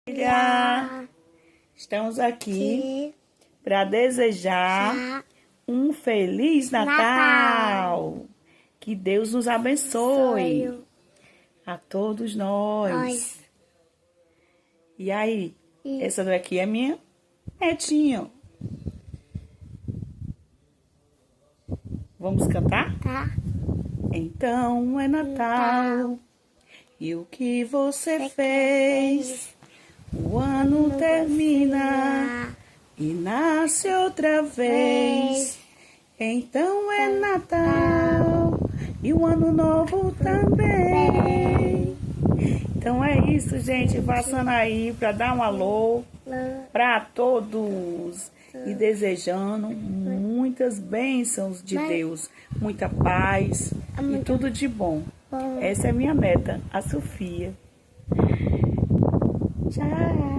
Família, estamos aqui para desejar um Feliz Natal. Que Deus nos abençoe a todos nós. E aí, essa daqui é minha netinha. Vamos cantar? Tá. Então é Natal, e o que você fez? O ano termina e nasce outra vez. Então é Natal e o ano novo também. Então é isso, gente. Passando aí para dar um alô para todos e desejando muitas bênçãos de Deus, muita paz e tudo de bom. Essa é minha neta, a Sofia. Tchau.